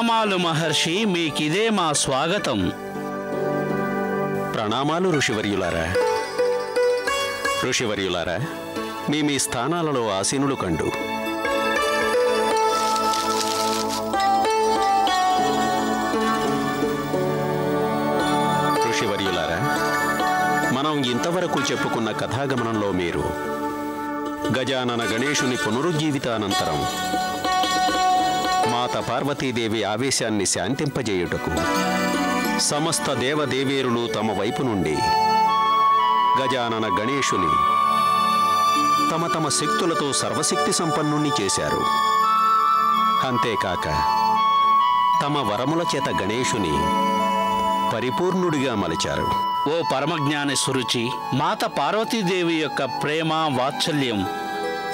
ప్రణామాలు మహర్షి, మీకిదే మా స్వాగతం. ప్రణామాలు ఋషివర్యులారా. ఋషివర్యులారా, మీ స్థానాలలో ఆసీనులు కండు. ఋషివర్యులారా, మనం ఇంతవరకు చెప్పుకున్న కథాగమనంలో మీరు గజానన గణేశుని పునరుజ్జీవితానంతరం మాత పార్వతీదేవి ఆవేశాన్ని శాంతింపజేయుటకు సమస్త దేవదేవేరులు తమ వైపు నుండి గజానన గణేశుని తమ తమ శక్తులతో సర్వశక్తి సంపన్నుణ్ణి చేశారు. అంతేకాక తమ వరముల చేత గణేశుని పరిపూర్ణుడిగా మలిచారు. ఓ పరమజ్ఞాని సురుచి, మాత పార్వతీదేవి యొక్క ప్రేమ వాత్సల్యం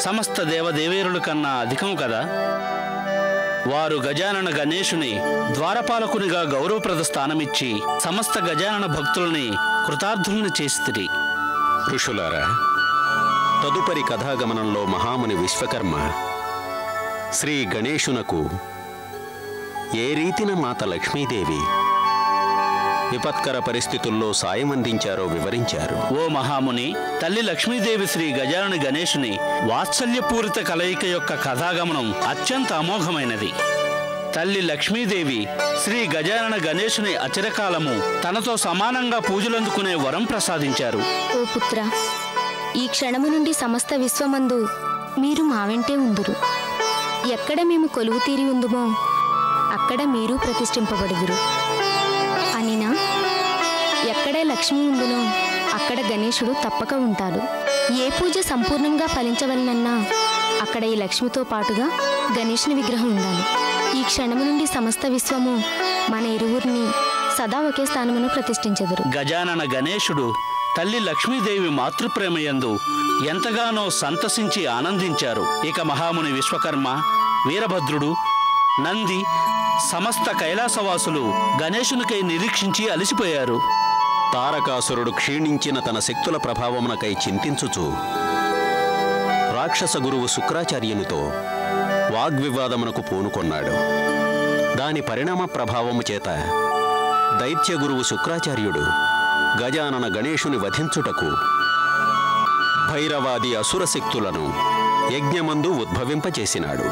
సమస్త దేవదేవేరుల కన్నా అధికం కదా. వారు గజానన గణేశుని ద్వారపాలకునిగా గౌరవప్రద స్థానమిచ్చి సమస్త గజానన భక్తులని కృతార్థుల్ని చేసిరి. ఋషులారా, తదుపరి కథాగమనంలో మహాముని విశ్వకర్మ శ్రీ గణేశునకు ఏ రీతిన మాత లక్ష్మీదేవి విపత్కర పరిస్థితుల్లో సాయం అందించారో వివరించారు. ఓ మహాముని, తల్లి లక్ష్మీదేవి శ్రీ గజానన గణేశుని వాత్సల్యపూరిత కలయిక యొక్క కథాగమనం అత్యంత అమోఘమైనది. తల్లి లక్ష్మీదేవి శ్రీ గజానన గణేశుని అచిరకాలము తనతో సమానంగా పూజలందుకునే వరం ప్రసాదించారు. ఓ పుత్ర, ఈ క్షణము నుండి సమస్త విశ్వమందు మీరు మా వెంటే ఉందురు. ఎక్కడ మేము కొలువు తీరి ఉందుమో అక్కడ మీరు ప్రతిష్ఠింపబడుదురు. అనినా, ఎక్కడ లక్ష్మి ఉండునో అక్కడ గణేశుడు తప్పక ఉంటాడు. ఏ పూజ సంపూర్ణంగా ఫలించవలనన్నా అక్కడ ఈ లక్ష్మితో పాటుగా గణేశుని విగ్రహం ఉండాలి. ఈ క్షణము నుండి సమస్త విశ్వము మన ఇరువురిని సదా ఒకే స్థానమును ప్రతిష్ఠించెదరు. గజానన గణేశుడు తల్లి లక్ష్మీదేవి మాతృప్రేమయందు ఎంతగానో సంతసించి ఆనందించారు. ఇక మహాముని విశ్వకర్మ, వీరభద్రుడు, నంది, సమస్త కైలాసవాసులు గణేశునికై నిరీక్షించి అలసిపోయారు. తారకాసురుడు క్షీణించిన తన శక్తుల ప్రభావమునకై చింతించుచు రాక్షస గురువు శుక్రాచార్యునితో వాగ్వివాదమునకు పూనుకొన్నాడు. దాని పరిణామ ప్రభావము చేత దైత్య గురువు శుక్రాచార్యుడు గజానన గణేశుని వధించుటకు భైరవాది అసుర శక్తులను యజ్ఞమందు ఉద్భవింపచేసినాడు.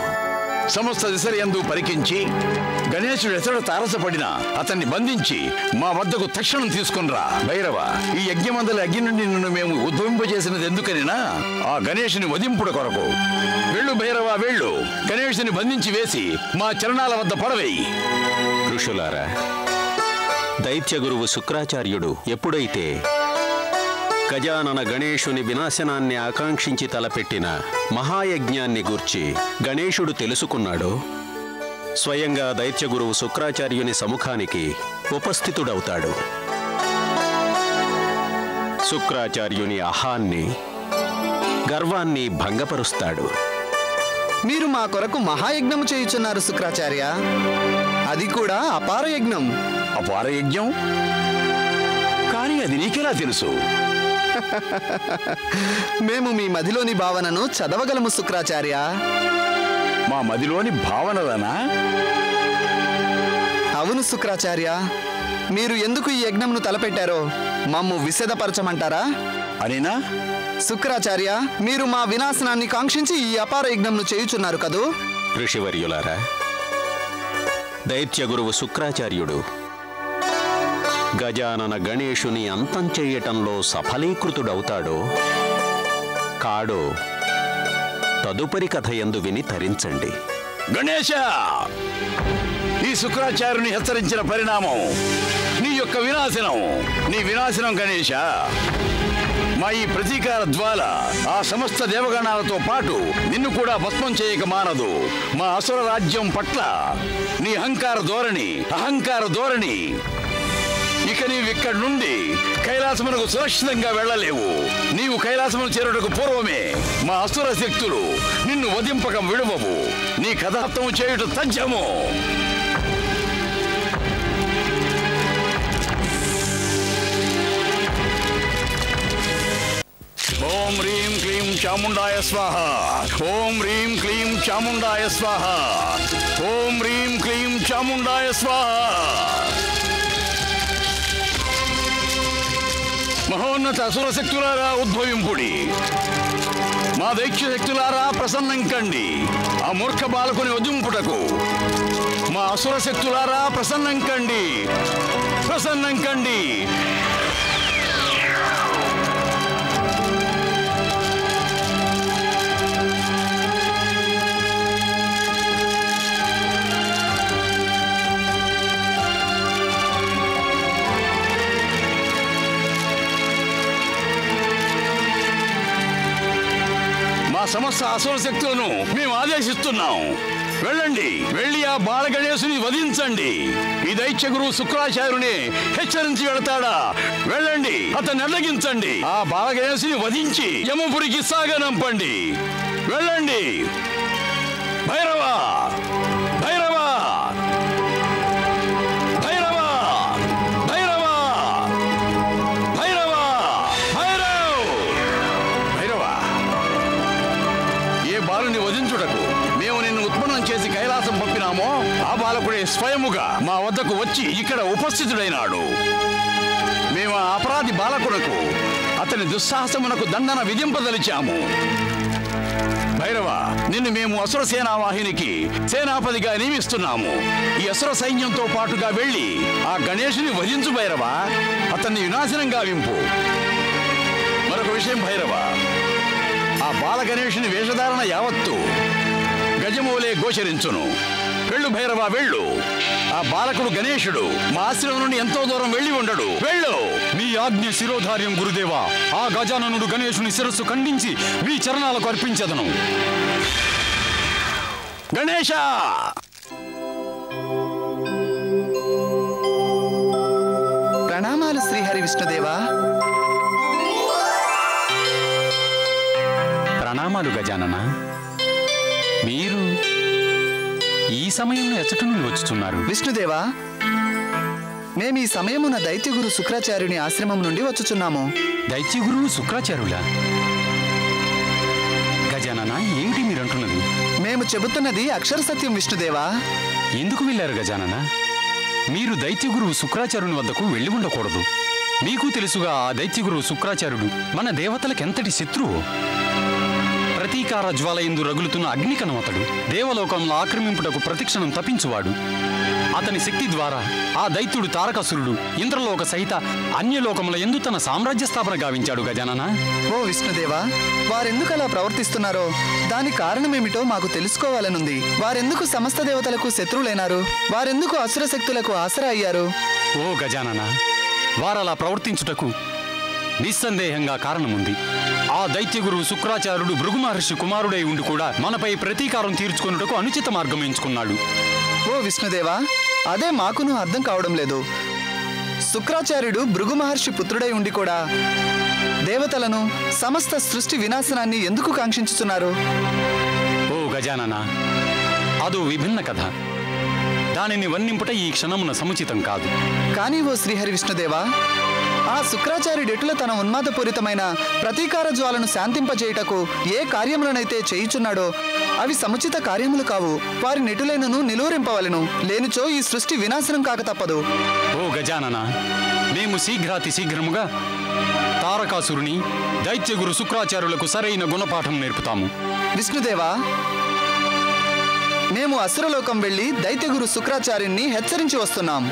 సమస్త దిశలందు పరికించి గణేశుడు ఎసడు తారసపడినా అతన్ని బంధించి మా వద్దకు తక్షణం తీసుకునిరా. భైరవ, ఈ యజ్ఞమందల అగ్ని నుండి నిన్ను మేము ఉద్భవింపజేసినది ఎందుకనినా ఆ గణేశుని వధింపుడ కొరకు. వెళ్ళు భైరవ, వెళ్ళు. గణేశుని బంధించి వేసి మా చరణాల వద్ద పడవేయి. ఋషులారా, దైత్య గురువు శుక్రాచార్యుడు ఎప్పుడైతే గజానన గణేశుని వినాశనాన్ని ఆకాంక్షించి తలపెట్టిన మహాయజ్ఞాన్ని గూర్చి గణేశుడు తెలుసుకున్నాడో స్వయంగా దైత్య గురువు శుక్రాచార్యుని సముఖానికి ఉపస్థితుడవుతాడు. శుక్రాచార్యుని అహాన్ని, గర్వాన్ని భంగపరుస్తాడు. మీరు మా కొరకు మహాయజ్ఞము చేయుచున్నారు శుక్రాచార్య. అది కూడా అపార యజ్ఞం. అపార యజ్ఞం? కానీ అది నీకెలా తెలుసు? మేము మీ మదిలోని భావనను చదవగలము శుక్రాచార్య. మా మదిలోని భావనలనా? అవును శుక్రాచార్య. మీరు ఎందుకు ఈ యజ్ఞంను తలపెట్టారో మమ్ము విశదపరచమంటారా? అనినా? శుక్రాచార్య, మీరు మా వినాశనాన్ని కాంక్షించి ఈ అపార యజ్ఞంను చేయుచున్నారు కదూ. ఋషివర్యులారా, దైత్య గురువు శుక్రాచార్యుడు గజానన గణేశుని అంతం చెయ్యటంలో సఫలీకృతుడవుతాడో కాడో తదుపరి కథ యందు విని తరించండి. గణేశ, ఈ శుక్రాచార్యుని హెచ్చరించిన పరిణామం నీ యొక్క వినాశనం. నీ వినాశనం గణేశ. మా ఈ ప్రతీకార జ్వాల ఆ సమస్త దేవగణాలతో పాటు నిన్ను కూడా భస్మం చేయక మానదు. మా అసుర రాజ్యం పట్ల నీ అహంకార ధోరణి ఇక నీవిక్కడి నుండి కైలాసమునకు సురక్షితంగా వెళ్ళలేవు. నీవు కైలాసమును చేరుటకు పూర్వమే మా అసుర శక్తులు నిన్ను వధింపక విడువవు. నీ కథార్థము చేయుట తథ్యము. ఓం హ్రీం క్లీం చాముండాయ స్వాహ. ఓం హ్రీం క్లీం చాముండాయ స్వాహ. ఓం హ్రీం క్లీం చాముండాయ స్వాహ. మహోన్నత అసుర శక్తులారా ఉద్భవింపుడి. మా దైత్య శక్తులారా ప్రసన్నం కండి. ఆ మూర్ఖ బాలకుని వధింపుటకు మా అసుర శక్తులారా ప్రసన్నం కండి. ప్రసన్నం కండి. సమస్త అసుర శక్తులను మేము ఆదేశిస్తున్నాం. వెళ్ళండి, వెళ్ళి ఆ బాలగణేశుని వధించండి. ఈ దైత్య గురువు శుక్రాచార్యుని హెచ్చరించి వెళతాడా? వెళ్ళండి, అతన్ని అడ్డగించండి. ఆ బాలగణేశుని వధించి యమపురికి సాగనంపండి. వెళ్ళండి. భైరవా, భైరవా, భైరవా, భైరవా, భైరవా, భైరవ్, భైరవా. ఏ బాలుని వధించుటకు మేము నిన్ను ఉత్పన్నం చేసి కైలాసం పంపినామో ఆ బాలకుడే స్వయముగా మా వద్దకు వచ్చి ఇక్కడ ఉపస్థితుడైనాడు. మేము ఆ అపరాధి బాలకునకు అతని దుస్సాహసమునకు దండన విధింపదలిచాము. భైరవ, నిన్ను మేము అసుర సేనావాహినికి సేనాపతిగా నియమిస్తున్నాము. ఈ అసుర సైన్యంతో పాటుగా వెళ్ళి ఆ గణేశుని వధించు భైరవ. అతన్ని వినాశనం గావింపు. మరొక విషయం భైరవ, ఆ బాల గణేశుని వేషధారణ యావత్తు గజమూలే గోచరించును. వెళ్ళు భైరవ, వెళ్ళు. ఆ బాలకుడు గణేశుడు మా ఆశ్రమం నుండి ఎంతో దూరం వెళ్ళి ఉండడు. వెళ్ళు. మీ ఆజ్ఞ శిరోధార్యం గురుదేవా. ఆ గజాననుడు గణేశుని శిరస్సు ఖండించి మీ చరణాలకు అర్పించదను. గణేశ! ప్రణామాలు శ్రీహరి విష్ణుదేవా. ప్రణామాలు గజానన. మీరు ఈ సమయంలో ఎచ్చటి నుండి వచ్చుచున్నారు? విష్ణుదేవా, మేము ఈ సమయమున దైత్యగురు శుక్రాచార్యుని ఆశ్రమం నుండి వచ్చుచున్నాము. దైత్యగురువు శుక్రాచార్యుల? గజానన, ఏమిటి మీరంటున్నది? మేము చెబుతున్నది అక్షర సత్యం విష్ణుదేవా. ఎందుకు వెళ్ళారు గజానన? మీరు దైత్యగురువు శుక్రాచార్యుని వద్దకు వెళ్ళి ఉండకూడదు. మీకు తెలుసుగా ఆ దైత్యగురువు శుక్రాచార్యుడు మన దేవతలకు ఎంతటి శత్రువు. ప్రతీకార జ్వాలయందు రగులుతున్న అగ్నికణమతడు. దేవలోకంలో ఆక్రమింపుటకు ప్రతిక్షణం తప్పించువాడు. అతని శక్తి ద్వారా ఆ దైత్యుడు తారకాసురుడు ఇంద్రలోక సహిత అన్యలోకముల యందు తన సామ్రాజ్య స్థాపన గావించాడు గజానన. ఓ విష్ణుదేవా, వారెందుకు అలా ప్రవర్తిస్తున్నారో దాని కారణమేమిటో మాకు తెలుసుకోవాలనుంది. వారెందుకు సమస్త దేవతలకు శత్రువులైనారు? వారెందుకు అసుర శక్తులకు ఆసరా అయ్యారు? ఓ గజానన, వారలా ప్రవర్తించుటకు నిస్సందేహంగా కారణముంది. ఆ దైత్యగురువు శుక్రాచార్యుడు భృగు మహర్షి కుమారుడై ఉండి కూడా మనపై ప్రతీకారం తీర్చుకొనుటకు అనుచిత మార్గం ఎంచుకున్నాడు. ఓ విష్ణుదేవా, అదే మాకును అర్థం కావడం లేదు. శుక్రాచార్యుడు భృగు మహర్షి పుత్రుడై ఉండి కూడా దేవతలను సమస్త సృష్టి వినాశనాన్ని ఎందుకు కాంక్షించుతున్నారు? ఓ గజానన, అదో విభిన్న కథ. దానిని వర్ణింపుట ఈ క్షణమున సముచితం కాదు. కానీ ఓ శ్రీహరి విష్ణుదేవా, ఆ శుక్రాచార్యుడెటుల తన ఉన్మాదపూరితమైన ప్రతీకార జ్వాలను శాంతింపజేయుటకు ఏ కార్యములనైతే చేయుచున్నాడో అవి సముచిత కార్యములు కావు. వారి నెటులైనను నిలువరింపవలెను. లేనిచో ఈ సృష్టి వినాశనం కాక తప్పదు. ఓ గజానన, మేము శీఘ్రాతి శీఘ్రముగా తారకాసురుని దైత్యగురు శుక్రాచార్యులకు సరైన గుణపాఠం నేర్పుతాము. విష్ణుదేవా, మేము అసురలోకం వెళ్ళి దైత్యగురు శుక్రాచార్యుని హెచ్చరించి వస్తున్నాం.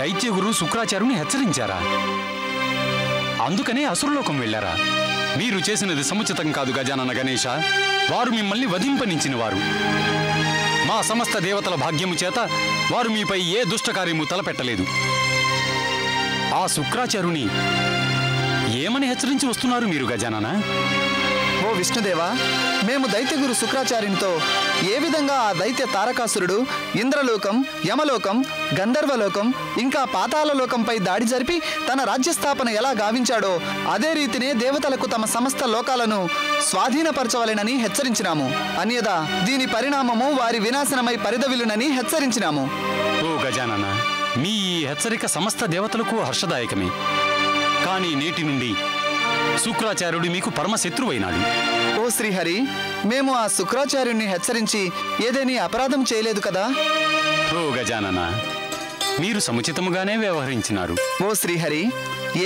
దైత్యగురు శుక్రాచార్యుని హెచ్చరించారా? అందుకనే అసురలోకం వెళ్ళారా? మీరు చేసినది సముచితం కాదు గజానన గణేశ. వారు మిమ్మల్ని వధింపనించిన వారు. మా సమస్త దేవతల భాగ్యము చేత వారు మీపై ఏ దుష్టకార్యము తలపెట్టలేదు. ఆ శుక్రాచార్యుని ఏమని హెచ్చరించి వస్తున్నారు మీరు గజానన? ఓ విష్ణుదేవా, మేము దైత్యగురు శుక్రాచార్యునితో ఏ విధంగా ఆ దైత్య తారకాసురుడు ఇంద్రలోకం, యమలోకం, గంధర్వలోకం ఇంకా పాతాళలోకంపై దాడి జరిపి తన రాజ్యస్థాపన ఎలా గావించాడో అదే రీతినే దేవతలకు తమ సమస్త లోకాలను స్వాధీనపరచవలెనని హెచ్చరించినాము. అన్యదా దీని పరిణామము వారి వినాశనమై పరిదవిలునని హెచ్చరించినాము. ఓ గజానన, మీ ఈ హెచ్చరిక సమస్త దేవతలకు హర్షదాయకమే. కానీ నేటి నుండి శుక్రాచార్యుడు మీకు పరమశత్రువైనాడు. ఓ శ్రీహరి, మేము ఆ శుక్రాచార్యుణ్ణి హెచ్చరించి ఏదేని అపరాధం చేయలేదు కదా. ఓ గజానన, మీరు సముచితముగానే వ్యవహరించినారు. ఓ శ్రీహరి,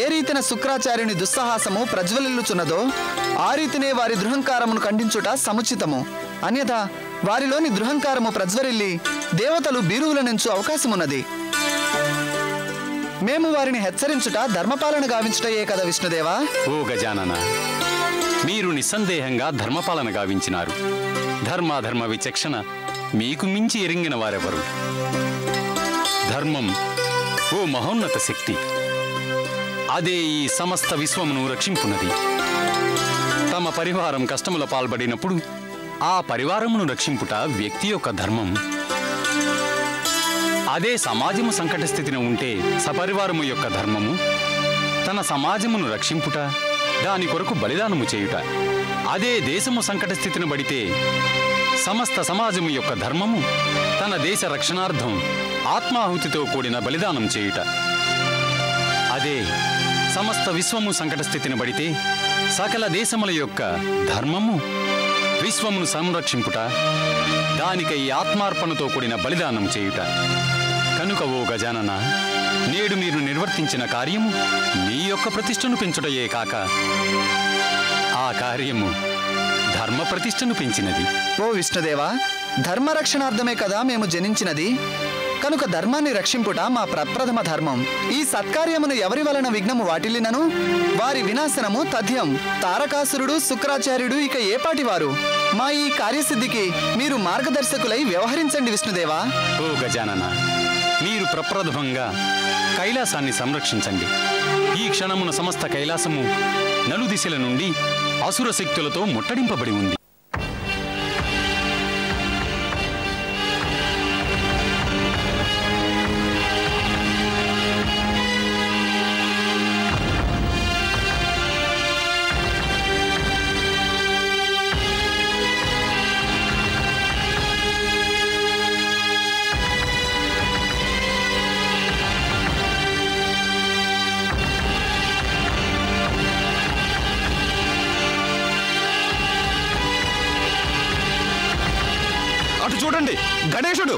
ఏ రీతిన శుక్రాచార్యుని దుస్సాహసము ప్రజ్వలిల్లుచున్నదో ఆ రీతినే వారి దృహంకారమును ఖండించుట సముచితము. అన్యథా వారిలోని దృహంకారము ప్రజ్వరిల్లి దేవతలు బీరువుల నుంచు అవకాశమున్నది. మేము వారిని హెచ్చరించుట ధర్మపాలన గావించుటయే కదా విష్ణుదేవా. ఓ గజానన, మీరు నిస్సందేహంగా ధర్మపాలన గావించినారు. ధర్మాధర్మ విచక్షణ మీకు మించి ఎరింగిన వారెవరు? ధర్మం ఓ మహోన్నత శక్తి. అదే ఈ సమస్త విశ్వమును రక్షింపున్నది. తమ పరివారం కష్టముల పాల్పడినప్పుడు ఆ పరివారమును రక్షింపుట వ్యక్తి యొక్క ధర్మం. అదే సమాజము సంకట స్థితిని ఉంటే సపరివారము యొక్క ధర్మము తన సమాజమును రక్షింపుట, దాని కొరకు బలిదానము చేయుట. అదే దేశము సంకట స్థితిని బడితే సమస్త సమాజము యొక్క ధర్మము తన దేశ రక్షణార్థం ఆత్మాహుతితో కూడిన బలిదానం చేయుట. అదే సమస్త విశ్వము సంకట స్థితిని బడితే సకల దేశముల యొక్క ధర్మము విశ్వమును సంరక్షింపుట, దానికై ఆత్మార్పణతో కూడిన బలిదానం చేయుట. కనుక ఓ గజానన, నేడు మీరు నిర్వర్తించిన కార్యము మీ యొక్క ప్రతిష్టను పెంచుటయే కాక ఆ కార్యము ధర్మ ప్రతిష్టను పెంచినది. ఓ విష్ణుదేవా, ధర్మరక్షణార్థమే కదా మేము జనించినది. కనుక ధర్మాన్ని రక్షింపుట మా ప్రప్రథమ ధర్మం. ఈ సత్కార్యమును ఎవరి వలన విఘ్నము వాటిల్లినను వారి వినాశనము తథ్యం. తారకాసురుడు, శుక్రాచార్యుడు ఇక ఏపాటివారు? మా ఈ కార్యసిద్ధికి మీరు మార్గదర్శకులై వ్యవహరించండి విష్ణుదేవా. ఓ గజానన, మీరు ప్రప్రథమంగా కైలాసాన్ని సంరక్షించండి. ఈ క్షణమున సమస్త కైలాసము నలుదిశల నుండి అసుర శక్తులతో ముట్టడింపబడి ఉంది. అటు చూడండి, గణేశుడు.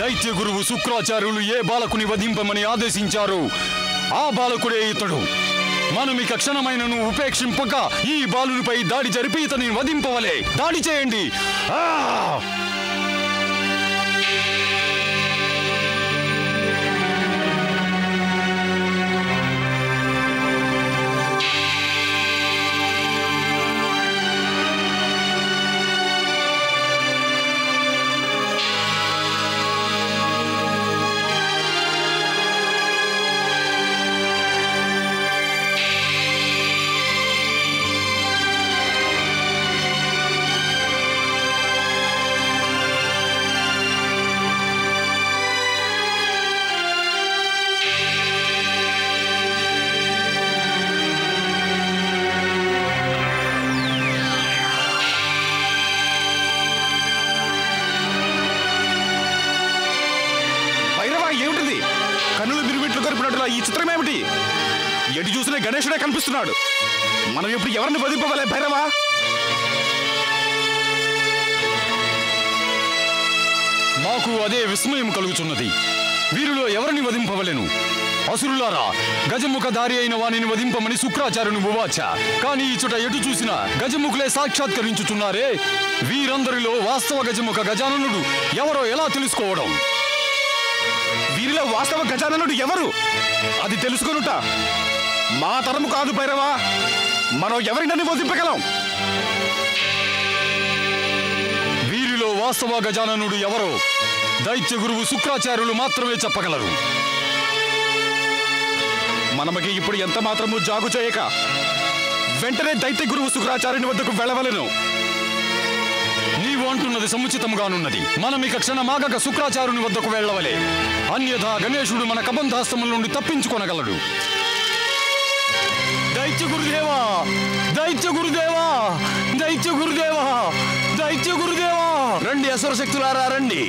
దైత్య గురువు శుక్రాచార్యులు ఏ బాలకుని వధింపమని ఆదేశించారు ఆ బాలకుడే ఇతడు. మనం ఇక క్షణమైనను ఉపేక్షింపక ఈ బాలునిపై దాడి జరిపి ఇతని వధింపవలే. దాడి చేయండి. కన్నులు బిరుబిట్లు గొరిపినట్టుగా ఈ చిత్రం ఏమిటి? ఎటు చూసినా గణేశుడే కనిపిస్తున్నాడు. మనం ఇప్పుడు ఎవరిని వధింపవలే భైరవా? మాకు అదే విస్మయం కలుగుతున్నది. వీరిలో ఎవరిని వధింపవలెను? అసురులారా, గజముఖ దారి అయిన వానిని వధింపమని శుక్రాచార్యుని ఉవాచ. కానీ ఇచుట ఎటు చూసినా గజముఖులే సాక్షాత్కరించుచున్నారే. వీరందరిలో వాస్తవ గజముఖ గజాననుడు ఎవరో ఎలా తెలుసుకోవడం? వీరిలో వాస్తవ గజాననుడు ఎవరు? అది తెలుసుకొనుట మా తరము కాదు భైరవా. మనం ఎవరినని వధింపగలం? వీరిలో వాస్తవ గజాననుడు ఎవరో దైత్య గురువు శుక్రాచార్యులు మాత్రమే చెప్పగలరు. మనమకి ఇప్పుడు ఎంత మాత్రము జాగు చేయక వెంటనే దైత్య గురువు శుక్రాచార్యుని వద్దకు వెళ్ళవలెను. నీవు అంటున్నది సముచితముగానున్నది. మనం ఇక క్షణమాగక శుక్రాచార్యుని వద్దకు వెళ్ళవలే. అన్యథా గణేశుడు మన కబంధాస్తముల నుండి తప్పించుకొనగలడు. దైత్య గురుదేవా, దైత్య గురుదేవా, దైత్య గురుదేవా, దైత్య గురుదేవా. రండి అసుర శక్తులారా రండి.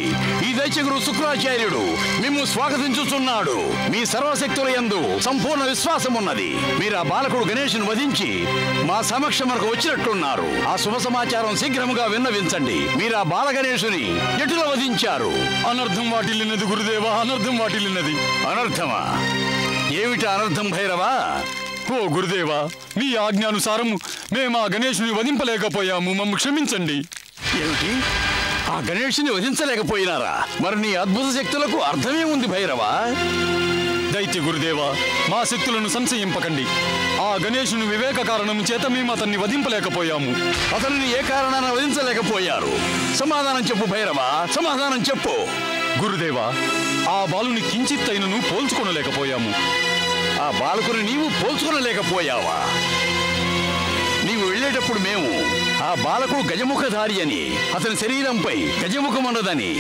ఈ దైత్యగురు శుక్రాచార్యుడు మిమ్ము స్వాగతించుచున్నాడు. మీ సర్వశక్తుల యందు సంపూర్ణ విశ్వాసం ఉన్నది. మీరు ఆ బాలకుడు గణేశుని వధించి మా సమక్షమునకు వచ్చినట్లున్నారు. ఆ శుభ సమాచారం శీఘ్రముగా విన్నవించండి. మీరు ఆ బాల గణేశుని ఎటులో వధించారు? అనర్థం వాటిల్లినది గురుదేవా, అనర్థం వాటిల్లినది. అనర్థమా? ఏమిటి అనర్థం భైరవా? ఓ గురుదేవా, మీ ఆజ్ఞానుసారం మేము ఆ గణేశుని వధింపలేకపోయాము, మమ్ము క్షమించండి. ఏమిటి? ఆ గణేశుని వధించలేకపోయినారా? మరి నీ అద్భుత శక్తులకు అర్థమే ఉంది భైరవా? దైత్య గురుదేవా, మా శక్తులను సంశయింపకండి. ఆ గణేశుని వివేక కారణం చేత మేము అతన్ని వధింపలేకపోయాము. అతనిని ఏ కారణాన వధించలేకపోయారు? సమాధానం చెప్పు భైరవా, సమాధానం చెప్పు. గురుదేవా, ఆ బాలుని కించిత్తైనను పోల్చుకొనలేకపోయాము. ఆ బాలకుని నీవు పోల్చుకొనలేకపోయావా? నీవు వెళ్ళేటప్పుడు మేము ఆ బాలకుడు గజముఖధారి అని, అతని శరీరంపై గజముఖం ఉన్నదని,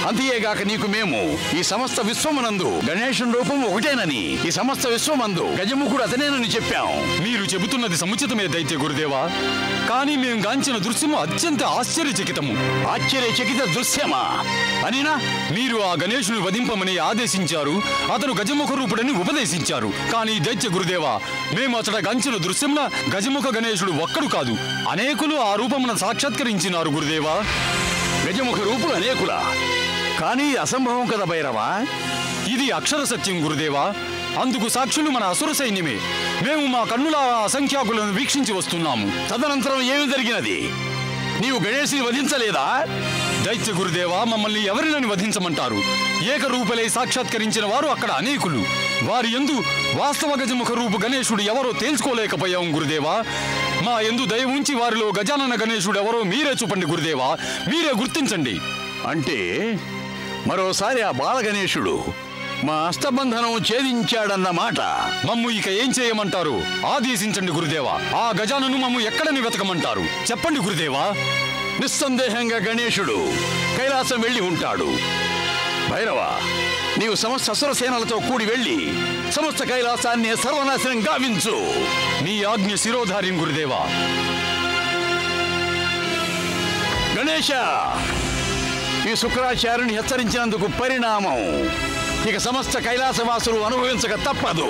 అంతేగాక నీకు మేము ఈ సమస్త విశ్వమునందు గణేశుని రూపం ఒకటేనని, ఈ సమస్త విశ్వమందు గజముఖుడు అతనేనని చెప్పాం. మీరు చెబుతున్నది సముచితమే దైత్య గురుదేవా, కానీ మేము గాంచిన దృశ్యము అత్యంత ఆశ్చర్యచకితము. ఆశ్చర్యచకిత దృశ్యమా అనినా? మీరు ఆ గణేశుని వధింపమని ఆదేశించారు, అతను గజముఖ రూపుడని ఉపదేశించారు. కానీ దైత్య గురుదేవా, మేము అతడ గంచిన దృశ్యంలో గజముఖ గణేశుడు ఒక్కడు కాదు, అనేకులు ఆ రూపమున సాక్షాత్కరించినారు గురుదేవా. గజముఖ రూపులు అనేకులా? కానీ అసంభవం కదా భైరవా? ఇది అక్షర సత్యం గురుదేవా. అందుకు సాక్షులు మన అసుర సైన్యమే. మేము మా కన్నుల అసంఖ్యాకులను వీక్షించి వస్తున్నాము. తదనంతరం ఏమి జరిగినది? నీవు గణేశుని వధించలేదా? దైత్య గురుదేవా, మమ్మల్ని ఎవరినని వధించమంటారు? ఏకరూపలై సాక్షాత్కరించిన వారు అక్కడ అనేకులు. వారి యందు వాస్తవ గజముఖ రూపు గణేశుడు ఎవరో తేల్చుకోలేకపోయాం గురుదేవా. మా యందు దయ ఉంచి వారిలో గజానన గణేశుడు ఎవరో మీరే చూపండి గురుదేవా, మీరే గుర్తించండి. అంటే మరోసారి ఆ బాల గణేశుడు మా అష్టబంధనం ఛేదించాడన్నమాట. మమ్ము ఇక ఏం చేయమంటారు? ఆదేశించండి గురుదేవా. ఆ గజానను మమ్ము ఎక్కడని వెతకమంటారు? చెప్పండి గురుదేవా. నిస్సందేహంగా గణేశుడు కైలాసం వెళ్ళి ఉంటాడు. భైరవ, నీవు సమస్త అసుర సేనలతో కూడి వెళ్ళి సమస్త కైలాసాన్ని సర్వనాశనం గావించు. నీ ఆజ్ఞ శిరోధార్యం గురుదేవా. గణేశ, ఈ శుక్రాచార్యుని హెచ్చరించినందుకు పరిణామం ఇక సమస్త కైలాసవాసులు అనుభవించక తప్పదు.